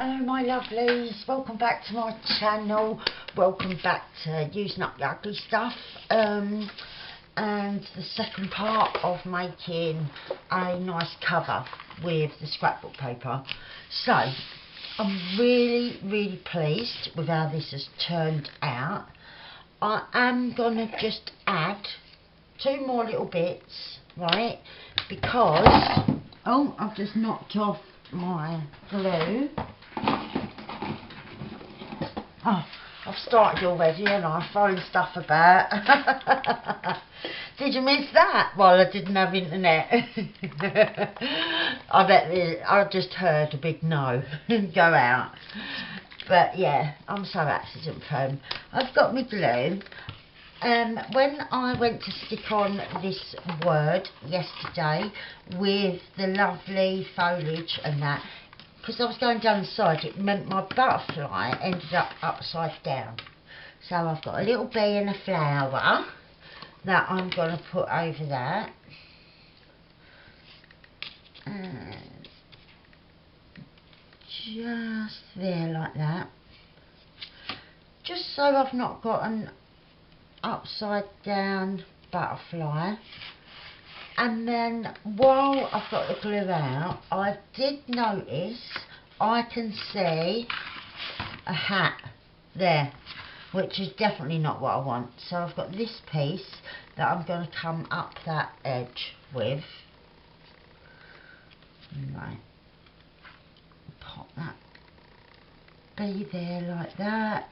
Hello my lovelies, welcome back to my channel, welcome back to Using Up the Ugly Stuff, and the second part of making a nice cover with the scrapbook paper. So, I'm really pleased with how this has turned out. I am going to just add 2 more little bits, right, because, oh, I've just knocked off my glue. Oh, I've started already and I'm throwing stuff about. Did you miss that? Well, I didn't have internet. I just heard a big no go out. But yeah, I'm so accident prone. I've got my glue. When I went to stick on this word yesterday with the lovely foliage and that, because I was going down the side, it meant my butterfly ended up upside down. So I've got a little bee and a flower that I'm going to put over that. And just there like that. Just so I've not got an upside down butterfly. And then while I've got the glue out, I did notice I can see a hat there, which is definitely not what I want. So I've got this piece that I'm going to come up that edge with. Right, pop that bee there like that.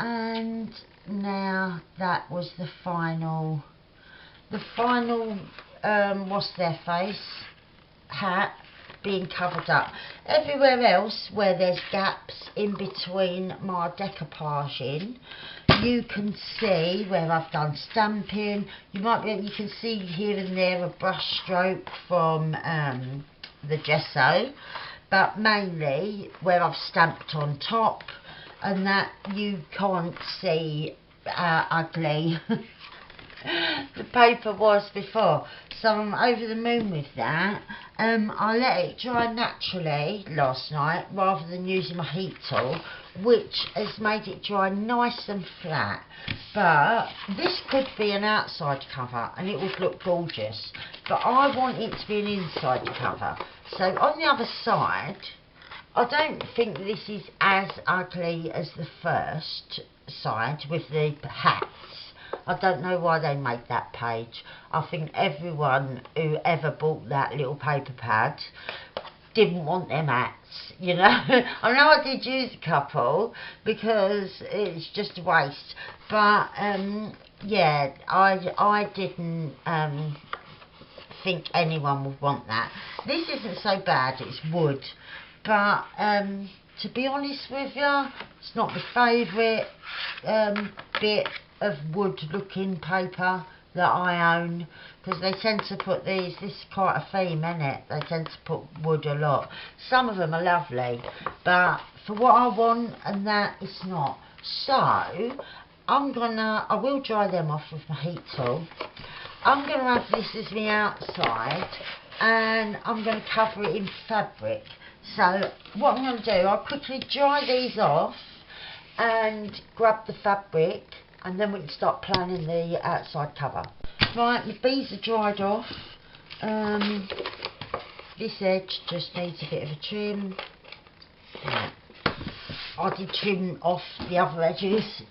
And now that was the final what's their face hat being covered up. Everywhere else where there's gaps in between my decoupaging, you can see where I've done stamping. You can see here and there a brush stroke from the gesso, but mainly where I've stamped on top, and that you can't see how ugly the paper was before. So I'm over the moon with that. I let it dry naturally last night rather than using my heat tool, which has made it dry nice and flat. But this could be an outside cover and it would look gorgeous, but I want it to be an inside cover. So on the other side, I don't think this is as ugly as the first side with the hats. I don't know why they made that page. I think everyone who ever bought that little paper pad didn't want them hats, you know. I know I did use a couple because it's just a waste. But yeah, I didn't think anyone would want that. This isn't so bad, it's wood. But to be honest with you, it's not my favourite bit of wood looking paper that I own, because they tend to put this is quite a theme, isn't it? They tend to put wood a lot. Some of them are lovely, but for what I want and that, it's not. So I will dry them off with my heat tool. I'm going to have this as my outside and I'm going to cover it in fabric. So what I'm going to do, I'll quickly dry these off and grab the fabric, and then we can start planning the outside cover. Right, my bees are dried off. This edge just needs a bit of a trim. Right. I did trim off the other edges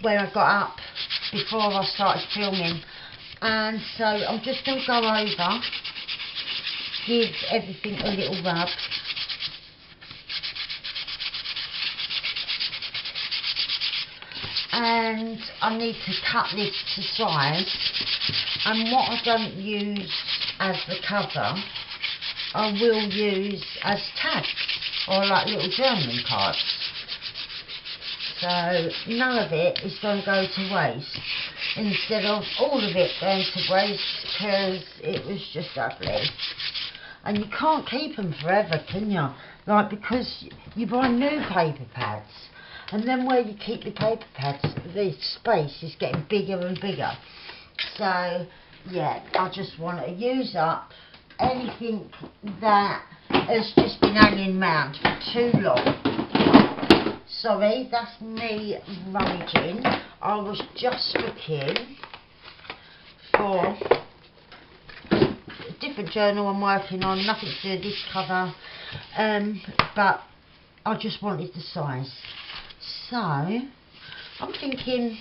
where I got up before I started filming, and so I'm just going to go over, give everything a little rub. And I need to cut this to size, and what I don't use as the cover, I will use as tags, or like little journaling cards. So none of it is going to go to waste, instead of all of it going to waste because it was just ugly. And you can't keep them forever, can you? Like, because you buy new paper pads, and then where you keep your paper pads, the space is getting bigger and bigger. So yeah, I just want to use up anything that has just been hanging round for too long. Sorry, that's me rummaging. I was just looking for a different journal I'm working on, nothing to do with this cover, but I just wanted the size. So I'm thinking,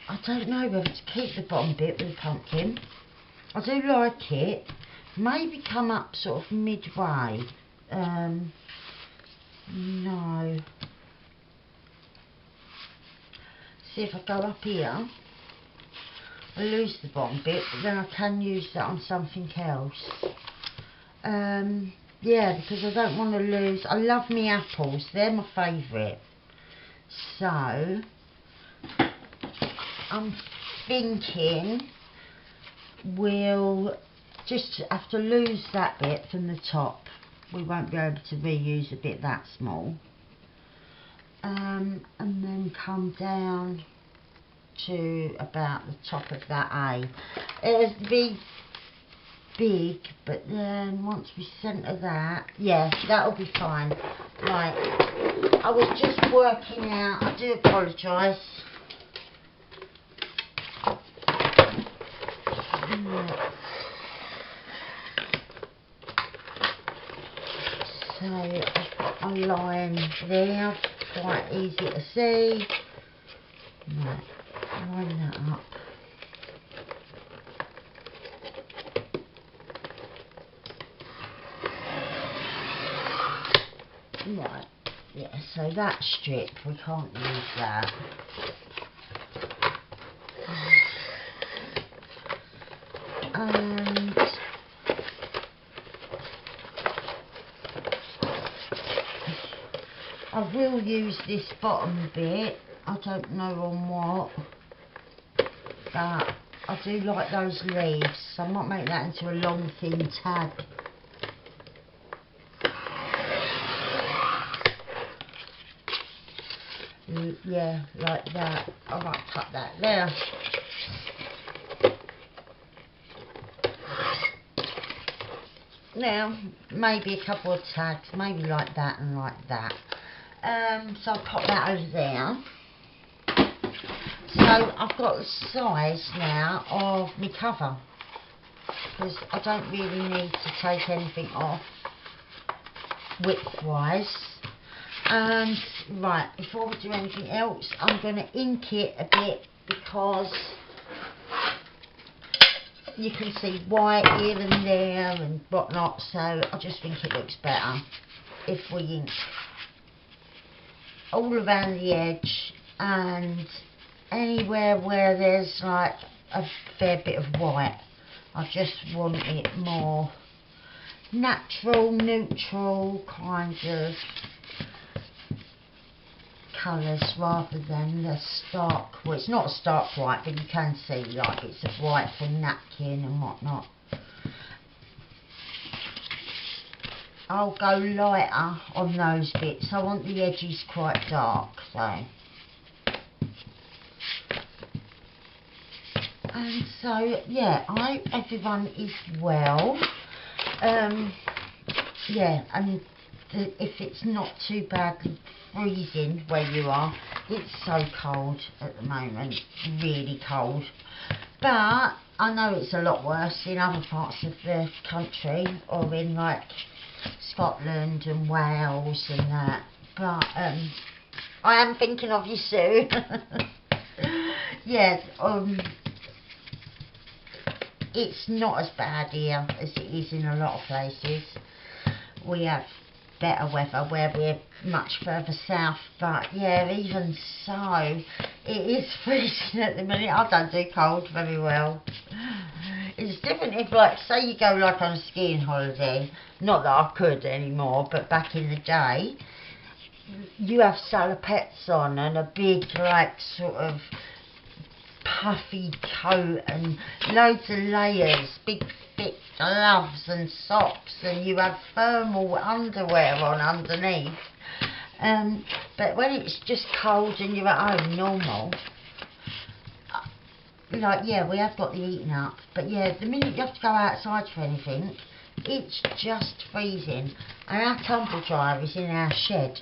I don't know whether to keep the bottom bit with the pumpkin. I do like it. Maybe come up sort of midway. No. See if I go up here, I lose the bottom bit, but then I can use that on something else. Yeah, because I don't want to lose. I love me apples, they're my favourite. So I'm thinking we'll just have to lose that bit from the top. We won't be able to reuse a bit that small. And then come down to about the top of that A. It'll be big, but then once we centre that, yeah, that'll be fine. Right, I was just working out, I do apologise. So I've got a line there, quite easy to see. Right, line that up. Right, yeah, so that strip, we can't use that. And I will use this bottom bit, I don't know on what, but I do like those leaves, so I might make that into a long thin tag. Yeah, like that. I might cut that there. Now, maybe a couple of tags, maybe like that and like that. So I'll pop that over there. So I've got the size now of my cover, because I don't really need to take anything off width-wise. And right, before we do anything else, I'm going to ink it a bit, because you can see white here and there and whatnot, so I just think it looks better if we ink all around the edge and anywhere where there's like a fair bit of white. I just want it more natural, neutral kind of colours rather than the stark, well, it's not a stark white, but you can see like it's a white for napkin and whatnot. I'll go lighter on those bits. I want the edges quite dark, so. And so, yeah, I hope everyone is well. Yeah, and if it's not too badly freezing where you are, it's so cold at the moment, really cold. But I know it's a lot worse in other parts of the country, or in like Scotland and Wales and that. But I am thinking of you soon. Yeah, it's not as bad here as it is in a lot of places. We have better weather where we're much further south, but yeah, even so, it is freezing at the minute. I don't do cold very well. It's different if, like, say you go like on a skiing holiday, not that I could anymore, but back in the day, you have salopettes on and a big, like, sort of puffy coat and loads of layers, big thick gloves and socks, and you have thermal underwear on underneath. But when it's just cold and you're at home normal, like, yeah, we have got the heating up, but yeah, the minute you have to go outside for anything, it's just freezing. And our tumble dryer is in our shed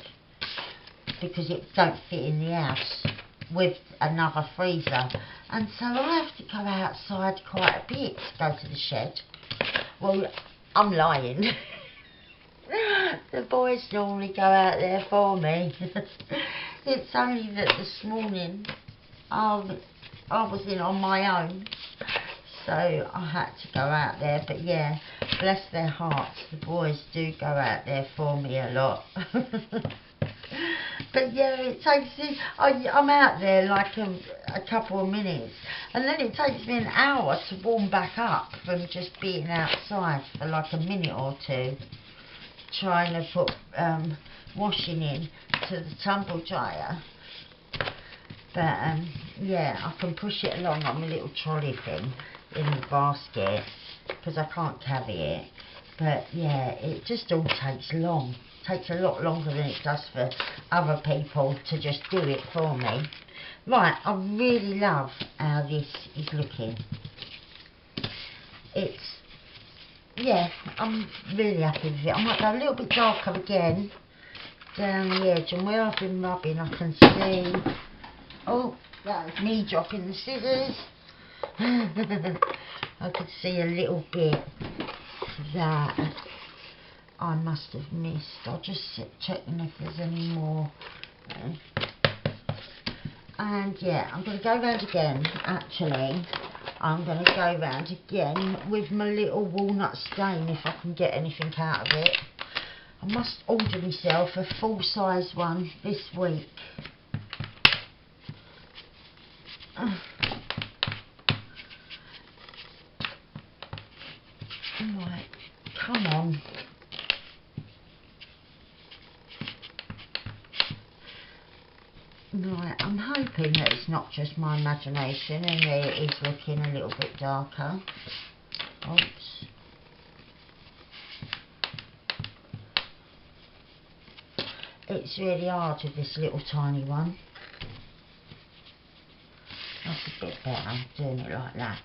because it don't fit in the house with another freezer, and so I have to go outside quite a bit to go to the shed. Well, I'm lying. The boys normally go out there for me. It's only that this morning I was in on my own, so I had to go out there. But yeah, bless their hearts, the boys do go out there for me a lot. But yeah, it takes me, I'm out there like a couple of minutes, and then it takes me an hour to warm back up from just being outside for like a minute or two, trying to put washing in to the tumble dryer. But yeah, I can push it along on my little trolley thing in the basket because I can't carry it. But yeah, it just all takes long. Takes a lot longer than it does for other people to just do it for me. Right, I really love how this is looking. It's, yeah, I'm really happy with it. I might go a little bit darker again down the edge, and where I've been rubbing I can see, oh, that was me dropping the scissors. I could see a little bit that I must have missed. I'll just checking if there's any more. And yeah, I'm going to go round again. Actually, I'm going to go round again with my little walnut stain if I can get anything out of it. I must order myself a full-size one this week. Right, come on. Right, I'm hoping that it's not just my imagination and that it is looking a little bit darker. Oops. It's really hard with this little tiny one. That's a bit better, doing it like that.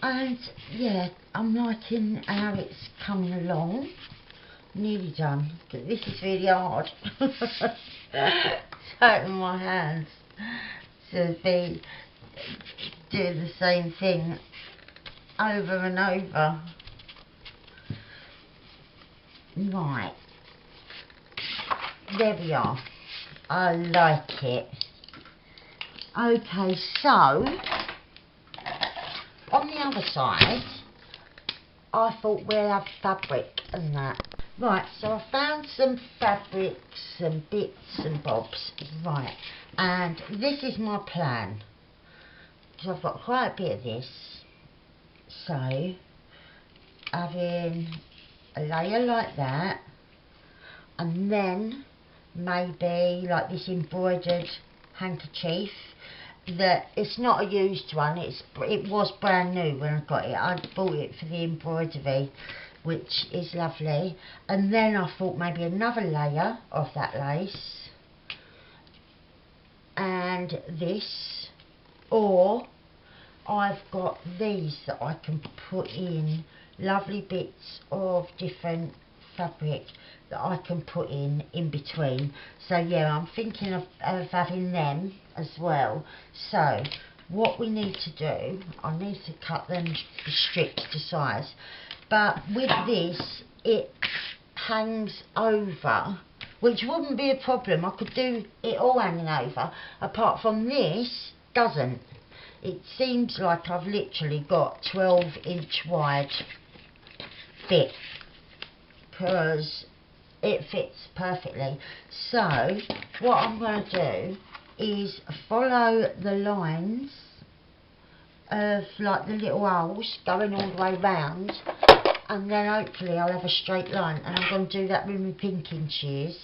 And yeah, I'm liking how it's coming along. Nearly done, but this is really hard. Hurting my hands to be doing the same thing over and over. Right, there we are. I like it. Okay, so on the other side, I thought we'll have fabric and that. Right, so I found some fabrics, some bits and bobs. Right, and this is my plan. So I've got quite a bit of this. So, having a layer like that, and then maybe like this embroidered handkerchief. That it's not a used one, it was brand new when I got it. I bought it for the embroidery, which is lovely. And then I thought maybe another layer of that lace and this, or I've got these that I can put in, lovely bits of different fabric that I can put in between. So yeah, I'm thinking of having them as well. So what we need to do, I need to cut them the strips to size, but with this it hangs over, which wouldn't be a problem. I could do it all hanging over, apart from this doesn't. It seems like I've literally got 12-inch wide bit, because it fits perfectly. So what I'm going to do is follow the lines of like the little holes going all the way round, and then hopefully I'll have a straight line. And I'm going to do that with my pinking shears,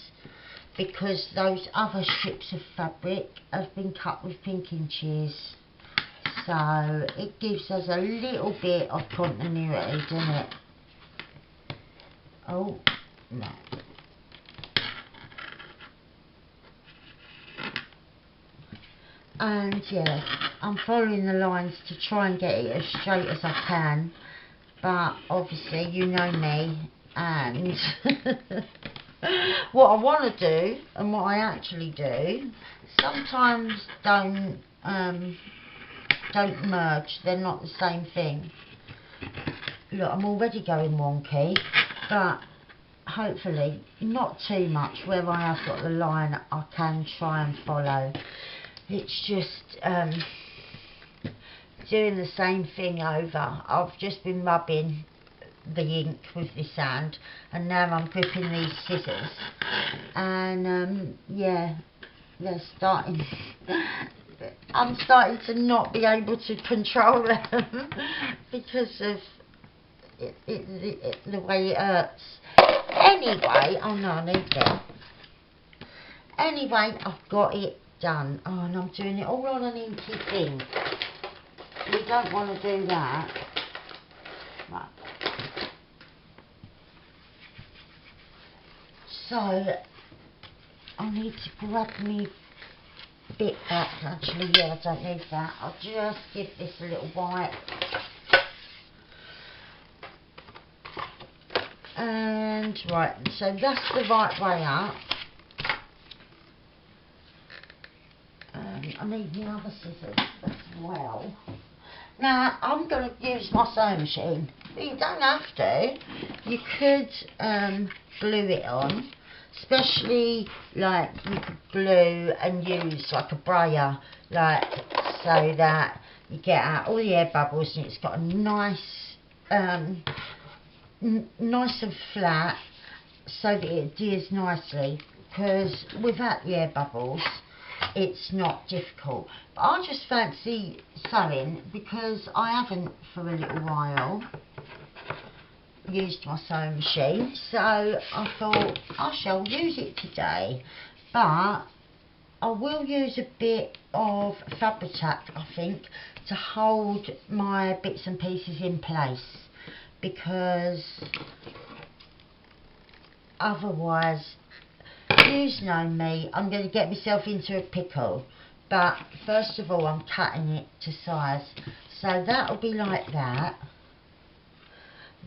because those other strips of fabric have been cut with pinking shears. So it gives us a little bit of continuity, doesn't it? Oh, no. And yeah, I'm following the lines to try and get it as straight as I can, but obviously you know me, and what I want to do and what I actually do sometimes don't merge. They're not the same thing. Look, I'm already going wonky, but hopefully not too much. Where I have got the line I can try and follow. It's just doing the same thing over. I've just been rubbing the ink with this hand, and now I'm gripping these scissors, and yeah, they're starting I'm starting to not be able to control them because of the way it hurts. Anyway, oh no, I need them. Anyway, I've got it done. Oh, and I'm doing it all on an inky thing. We don't want to do that. Right. So, I need to grab me bit back. Actually, yeah, I don't need that. I'll just give this a little wipe. And, right, so that's the right way up. I need the other scissors as well. Now, I'm going to use my sewing machine, but you don't have to. You could glue it on, especially like you could glue and use like a brayer, like so that you get out all the air bubbles and it's got a nice, nice and flat, so that it adheres nicely. Because without the air bubbles, it's not difficult. But I just fancy sewing because I haven't for a little while used my sewing machine, so I thought I shall use it today. But I will use a bit of Fabric-Tac, I think, to hold my bits and pieces in place, because otherwise, you know me, I'm going to get myself into a pickle. But first of all, I'm cutting it to size, so that'll be like that.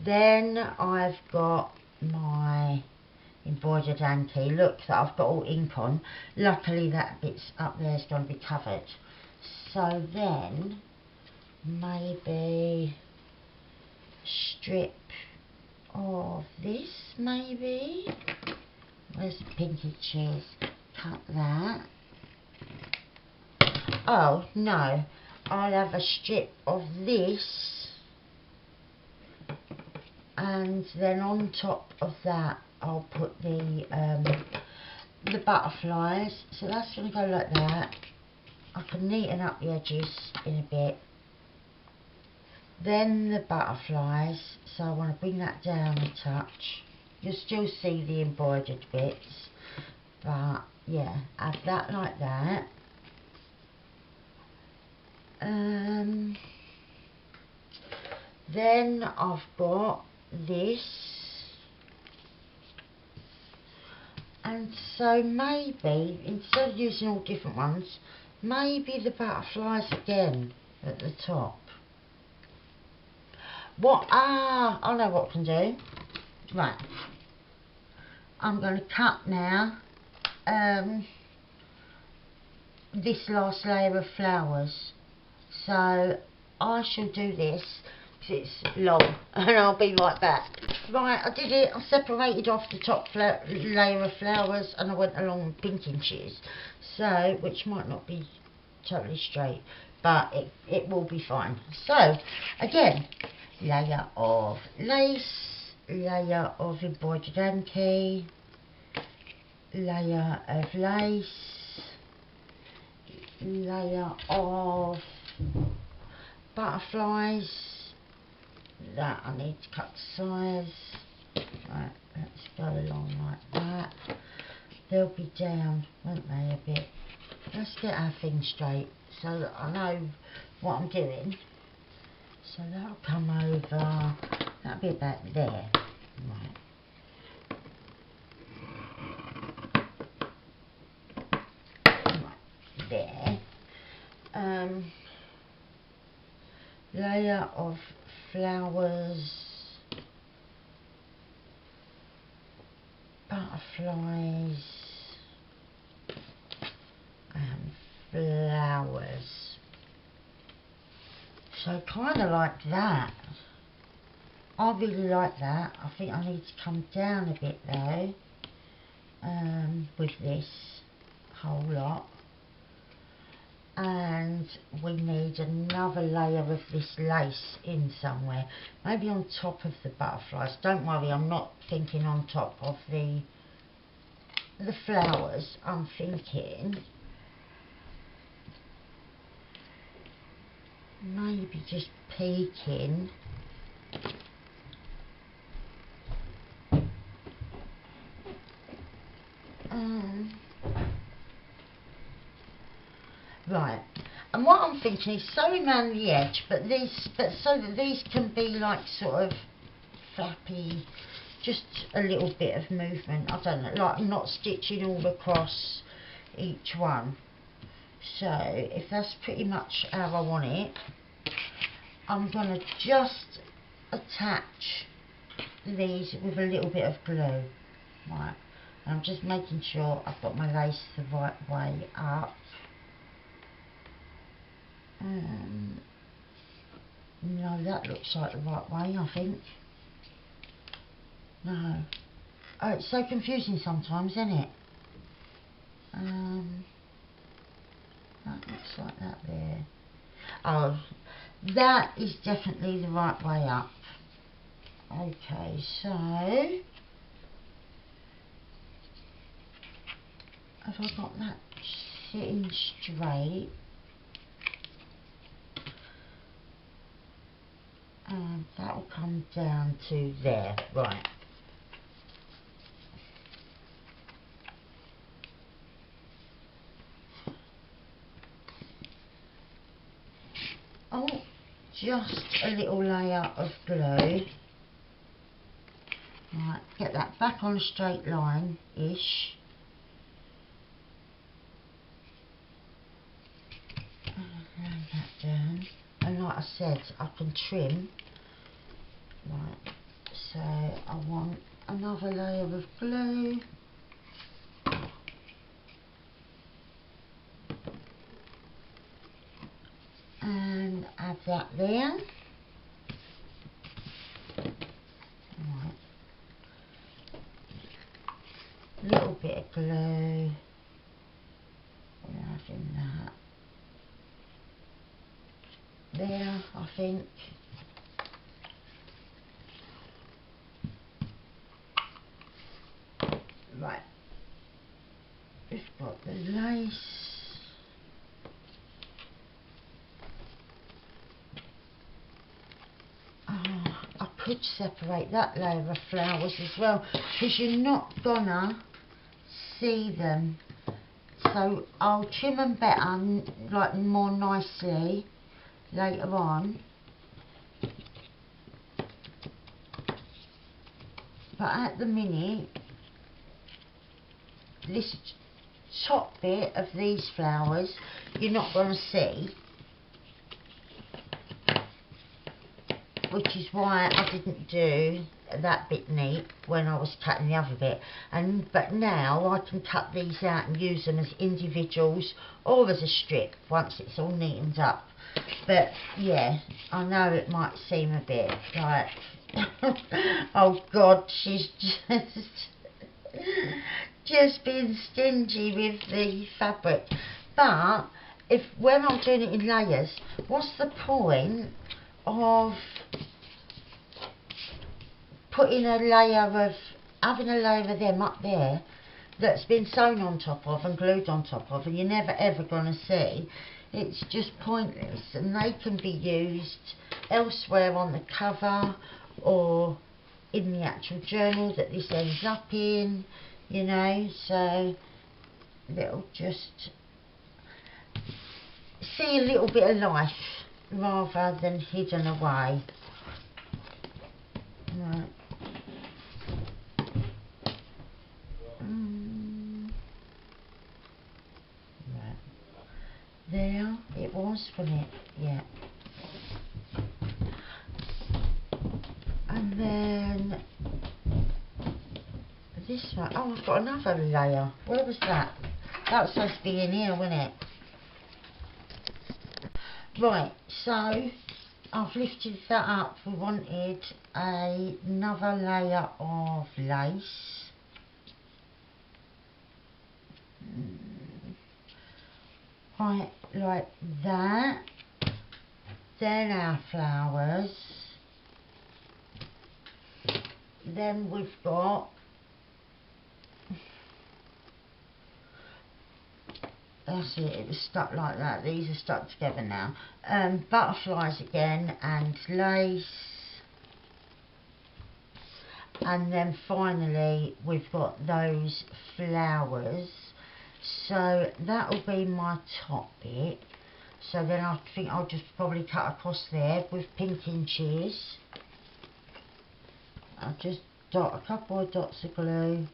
Then I've got my embroidered hanky, look, that I've got all ink on. Luckily that bit's up there is going to be covered. So then maybe strip of this, maybe. Where's the pinky cheese? Cut that. Oh no, I'll have a strip of this, and then on top of that I'll put the butterflies. So that's going to go like that. I can neaten up the edges in a bit. Then the butterflies, so I want to bring that down a touch. You'll still see the embroidered bits, but yeah, add that like that. Then I've got this, and so maybe instead of using all different ones, maybe the butterflies again at the top. I know what I can do. Right, I'm going to cut now this last layer of flowers. So I shall do this because it's long, and I'll be right back. Right, I did it. I separated off the top layer of flowers, and I went along with pink inches, so which might not be totally straight, but it will be fine. So again, layer of lace, layer of embroidered hanky, layer of lace, layer of butterflies that I need to cut to size. Right, let's go along like that. They'll be down, won't they, a bit. Let's get our thing straight so that I know what I'm doing. So that'll come over, that'll be about there. Right. Right, there. layer of flowers, butterflies and flowers. So kind of like that. I really like that. I think I need to come down a bit though with this whole lot. And we need another layer of this lace in somewhere. Maybe on top of the butterflies. Don't worry, I'm not thinking on top of the flowers. I'm thinking maybe just peeking right, and what I'm thinking is sewing around the edge, but so that these can be like sort of flappy, just a little bit of movement. I don't know, like not stitching all across each one. So if that's pretty much how I want it, I'm gonna just attach these with a little bit of glue. Right, and I'm just making sure I've got my lace the right way up. No, that looks like the right way, I think. No. Oh, it's so confusing sometimes, isn't it? That looks like that there. Oh, that is definitely the right way up. Okay, so have I got that sitting straight? And that will come down to there, right. Oh, just a little layer of glue. Right, get that back on a straight line-ish. Lay that down. And like I said, I can trim. Right, so I want another layer of glue. And add that there. Right. Little bit of glue. Adding that. There, I think. Right. We've got the lace. I could separate that layer of flowers as well, because you're not gonna see them. So I'll trim them better, like more nicely later on. But at the minute, this top bit of these flowers, you're not going to see. Which is why I didn't do that bit neat when I was cutting the other bit. But now I can cut these out and use them as individuals or as a strip once it's all neatened up. But yeah, I know it might seem a bit like oh god, she's just being stingy with the fabric. But when I'm doing it in layers, what's the point of putting a layer of, having a layer of them up there that's been sewn on top of and glued on top of, and you're never ever going to see? It's just pointless, and they can be used elsewhere on the cover or in the actual journal that this ends up in, you know, so it'll just see a little bit of life rather than hidden away. Right. Right. there? It was, wasn't it? Yeah. And then this one, oh, I've got another layer. Where was that? That was supposed to be in here, wasn't it? Right, so I've lifted that up. We wanted another layer of lace. Right, like that. Then our flowers. Then we've got that's it was stuck like that. These are stuck together now. Butterflies again and lace. And then finally we've got those flowers. So that'll be my top bit. So then I think I'll just probably cut across there with pink inches. I'll just dot a couple of dots of glue.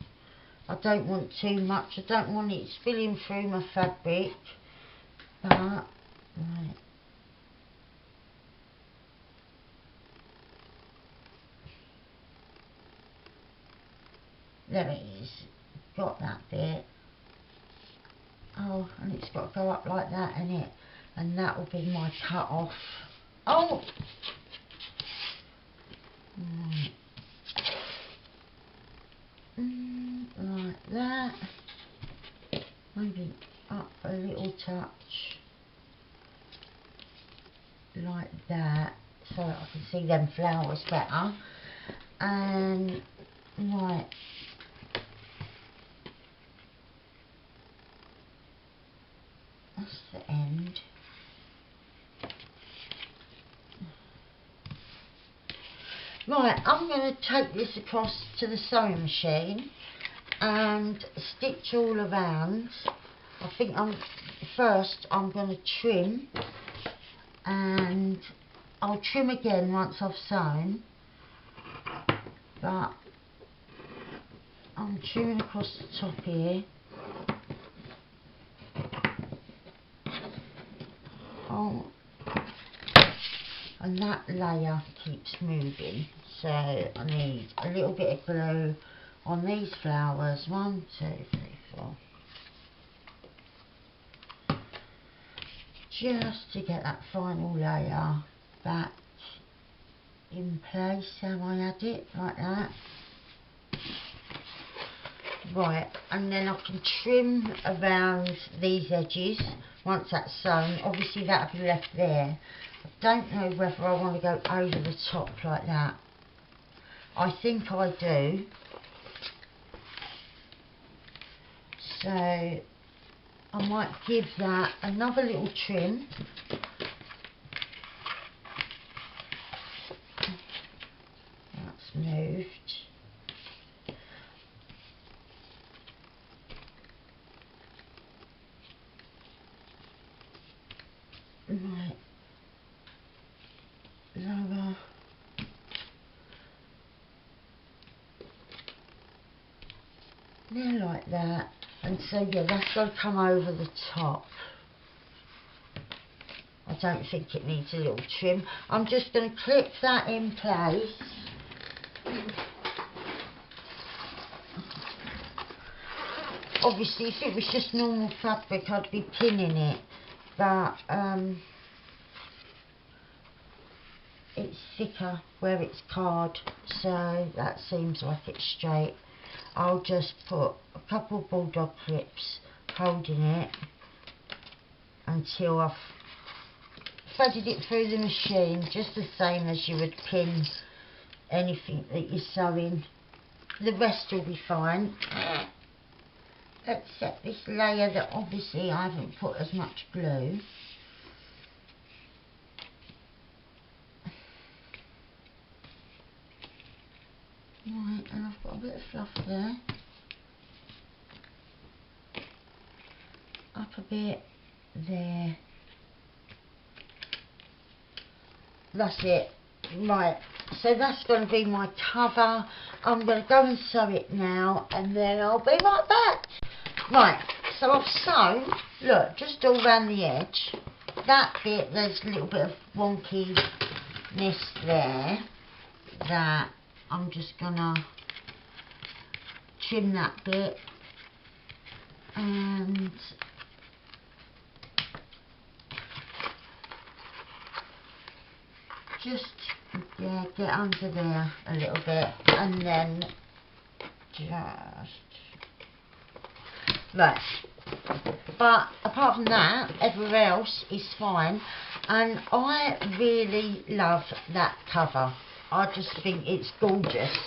I don't want too much. I don't want it spilling through my fabric. But right. There it is. Got that bit. Oh, and it's got to go up like that, innit? And that will be my cut off. Oh! Right. Like that. Maybe up a little touch. Like that. So that I can see them flowers better. And, right. That's the end. Right, I'm going to take this across to the sewing machine and stitch all around. I think first I'm going to trim, and I'll trim again once I've sewn, but I'm trimming across the top here. Oh, and that layer keeps moving, so I need a little bit of glue on these flowers. 1, 2, 3, 4, just to get that final layer back in place. How I add it like that. Right, and then I can trim around these edges once that's sewn. Obviously that'll be left there. I don't know whether I want to go over the top like that. I think I do. So I might give that another little trim. That's moved. Right. Lower. There like that. And so yeah, that's got to come over the top. I don't think it needs a little trim. I'm just going to clip that in place. Obviously if it was just normal fabric I'd be pinning it, but it's thicker where it's card, so that seems like it's straight. I'll just put a couple of bulldog clips holding it until I've threaded it through the machine, just the same as you would pin anything that you're sewing. The rest will be fine, except this layer that obviously I haven't put as much glue. Right, and I've got a bit of fluff there. Up a bit there. That's it. Right, so that's going to be my cover. I'm going to go and sew it now, and then I'll be right back. Right, So I've sewn, look, just all around the edge. That bit, there's a little bit of wonkiness there that I'm just gonna trim that bit and just get under there a little bit, and then just right. But apart from that, everywhere else is fine, and I really love that cover. I just think it's gorgeous.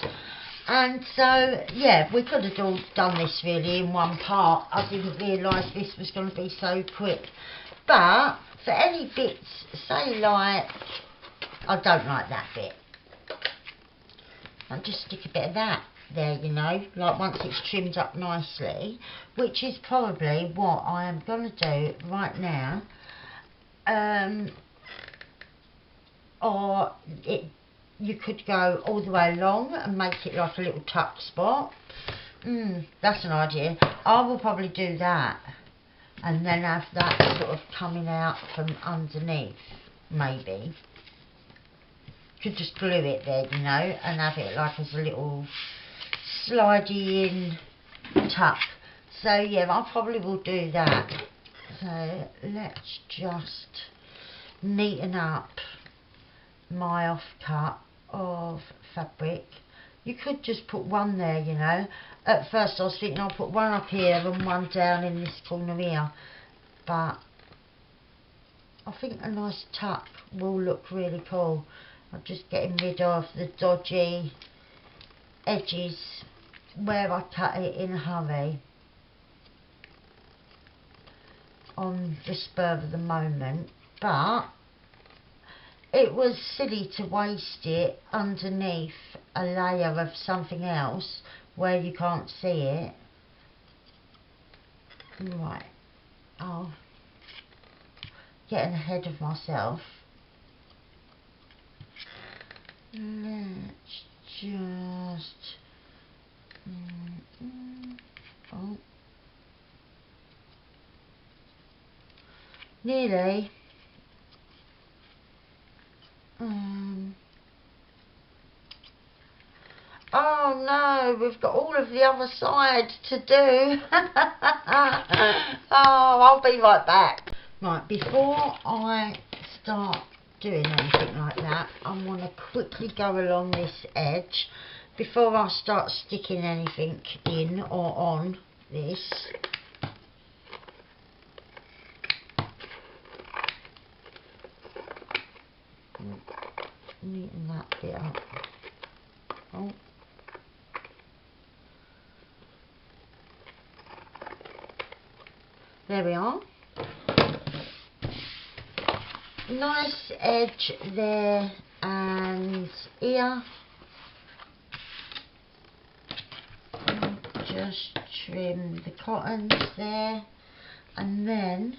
And so yeah, we could have done this really in one part. I didn't realise this was going to be so quick. But for any bits, say like I don't like that bit, I'll just stick a bit of that there, you know, like once it's trimmed up nicely, which is probably what I am going to do right now. Or you could go all the way along and make it like a little tuck spot. That's an idea. I will probably do that, and then have that sort of coming out from underneath, maybe. Could just glue it there, you know, and have it like as a little slidey in tuck. So yeah, I probably will do that. So let's just neaten up my offcut of fabric. You could just put one there, you know. At first I was thinking I'll put one up here and one down in this corner here, but I think a nice tuck will look really cool. I'm just getting rid of the dodgy edges where I cut it in a hurry on the spur of the moment, but it was silly to waste it underneath a layer of something else where you can't see it. Right, oh, getting ahead of myself. Let's just oh, nearly. Oh no, we've got all of the other side to do. Oh, I'll be right back. Right, before I start doing anything like that, I want to quickly go along this edge before I start sticking anything in or on this. Neaten that bit up. Oh. There we are. Nice edge there and here. Just trim the cottons there, and then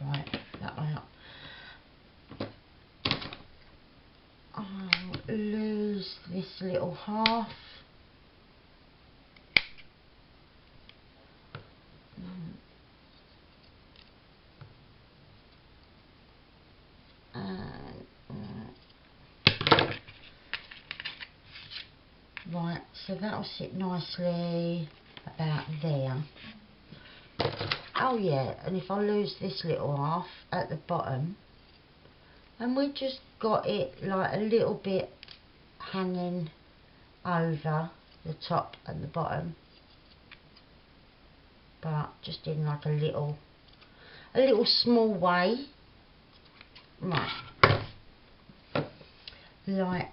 right, that one up. I'll lose this little half. Right, so that'll sit nicely about there. Oh yeah, and if I lose this little half at the bottom, and we just got it like a little bit hanging over the top and the bottom, but just in like a little small way. Right, like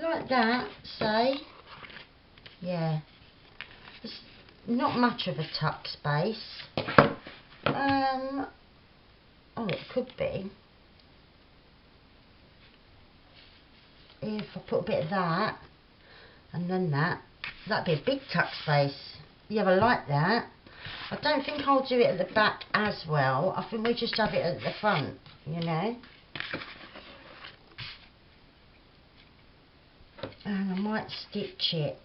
like that, say. Yeah, it's not much of a tuck space. Oh, it could be if I put a bit of that and then that'd be a big tuck space. Yeah, I like that. I don't think I'll do it at the back as well. I think we just have it at the front, you know. and I might stitch it.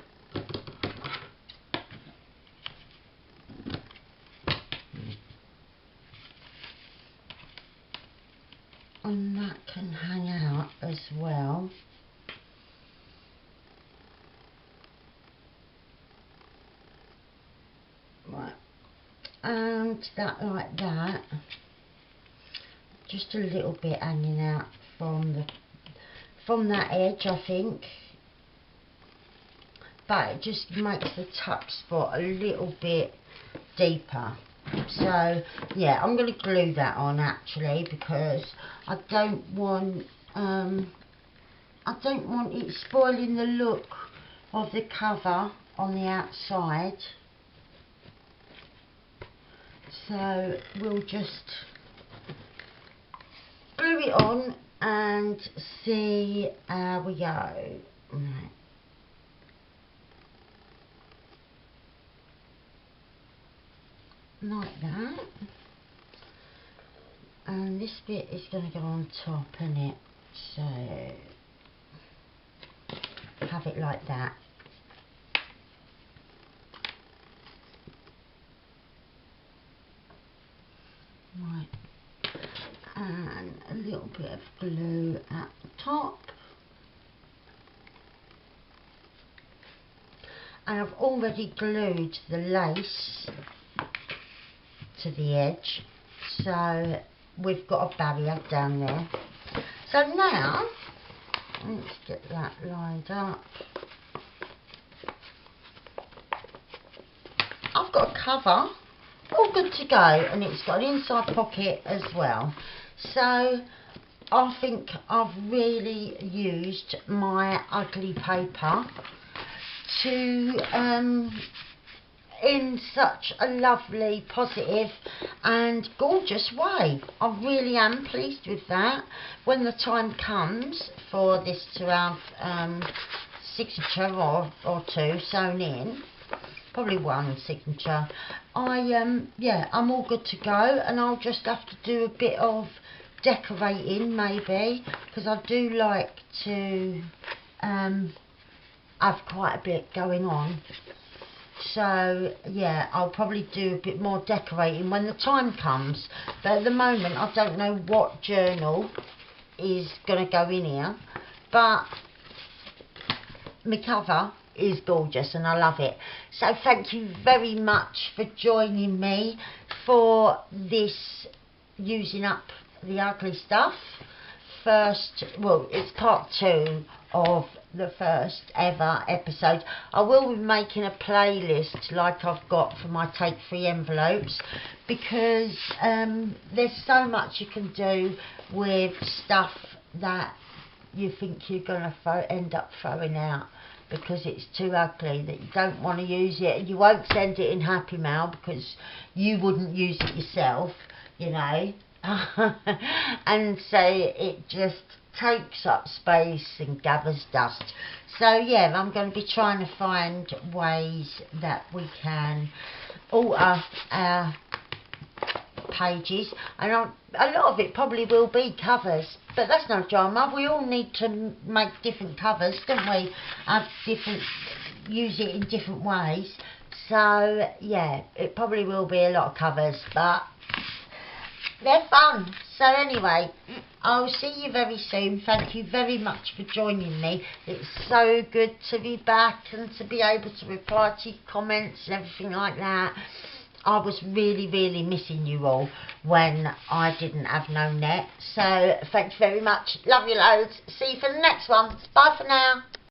And that can hang out as well. Right, and that like that. Just a little bit hanging out from that edge, I think. But it just makes the tuck spot a little bit deeper. So yeah, I'm going to glue that on actually, because I don't want it spoiling the look of the cover on the outside. So we'll just glue it on and see how we go. Right. Like that, and this bit is going to go on top, isn't it? So have it like that. Right, and a little bit of glue at the top, and I've already glued the lace to the edge, so we've got a barrier down there. So now let's get that lined up. I've got a cover all good to go, and it's got an inside pocket as well. So I think I've really used my ugly paper to in such a lovely, positive and gorgeous way. I really am pleased with that. When the time comes for this to have signature or two sewn in, probably one signature, yeah, I'm all good to go, and I'll just have to do a bit of decorating maybe, because I do like to have quite a bit going on. So yeah, I'll probably do a bit more decorating when the time comes, but at the moment I don't know what journal is going to go in here, but my cover is gorgeous and I love it. So thank you very much for joining me for this using up the ugly stuff. First, well, it's part 2 of the first ever episode. I will be making a playlist like I've got for my Take 3 envelopes, because there's so much you can do with stuff that you think you're going to end up throwing out because it's too ugly, that you don't want to use it, and you won't send it in Happy Mail because you wouldn't use it yourself, you know. And so it just takes up space and gathers dust. So yeah, I'm going to be trying to find ways that we can alter our pages, and a lot of it probably will be covers, but that's no drama. We all need to make different covers, don't we? Have different, use it in different ways. So yeah, it probably will be a lot of covers, but they're fun. So anyway, I'll see you very soon. Thank you very much for joining me. It's so good to be back and to be able to reply to your comments and everything like that. I was really missing you all when I didn't have no net. So thanks very much. Love you loads. See you for the next one. Bye for now.